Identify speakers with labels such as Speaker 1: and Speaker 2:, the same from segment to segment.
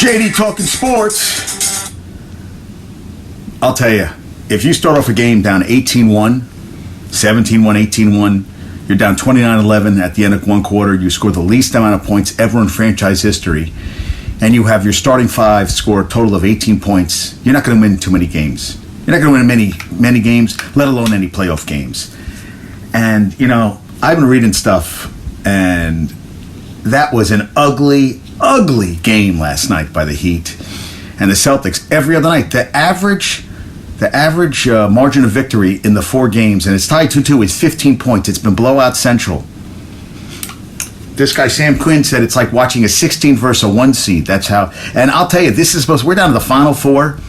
Speaker 1: JD talking sports. I'll tell you, if you start off a game down 18-1, 17-1, 18-1, you're down 29-11 at the end of one quarter, you score the least amount of points ever in franchise history, and you have your starting five score a total of 18 points, you're not going to win too many games. You're not going to win many games, let alone any playoff games. And, you know, I've been reading stuff, and that was an ugly, ugly game last night by the Heat and the Celtics. Every other night, the average margin of victory in the four games, and it's tied 2-2, is 15 points. It's been blowout central. This guy, Sam Quinn, said it's like watching a 16 versus a 1 seed. That's how. And I'll tell you, we're down to the Final Four,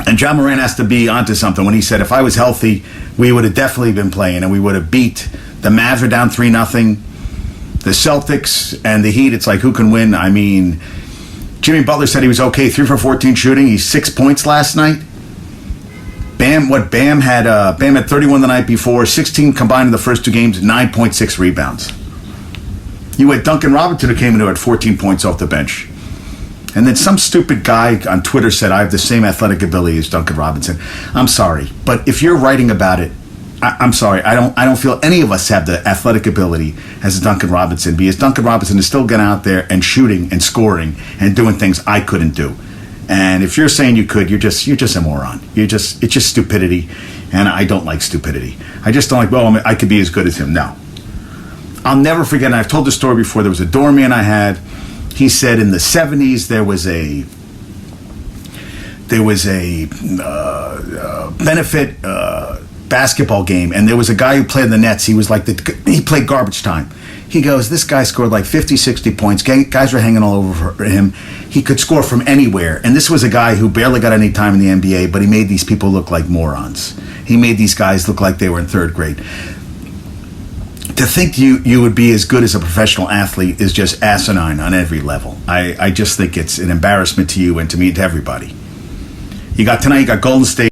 Speaker 1: and Ja Morant has to be onto something when he said if I was healthy, we would have definitely been playing, and we would have beat the Mavs. Are down 3-0. The Celtics and the Heat, it's like who can win? I mean, Jimmy Butler said he was okay, 3 for 14 shooting. He's 6 points last night. Bam had 31 the night before, 16 combined in the first two games, 9.6 rebounds. You had Duncan Robinson who came in who had 14 points off the bench. And then some stupid guy on Twitter said, I have the same athletic ability as Duncan Robinson. I'm sorry, but if you're writing about it, I'm sorry, I don't feel any of us have the athletic ability as Duncan Robinson, because Duncan Robinson is still getting out there and shooting and scoring and doing things I couldn't do. And if you're saying you could, you're just a moron. It's just stupidity, and I don't like stupidity. I just don't like, well, I could be as good as him. No. I'll never forget, and I've told this story before, there was a doorman I had. He said in the 70s there was a benefit basketball game, and there was a guy who played in the Nets. He was he played garbage time. He goes, this guy scored like 50, 60 points. Guys were hanging all over him. He could score from anywhere. And this was a guy who barely got any time in the NBA, but he made these people look like morons. He made these guys look like they were in third grade. To think you would be as good as a professional athlete is just asinine on every level. I just think it's an embarrassment to you and to me, to everybody. Tonight you got Golden State.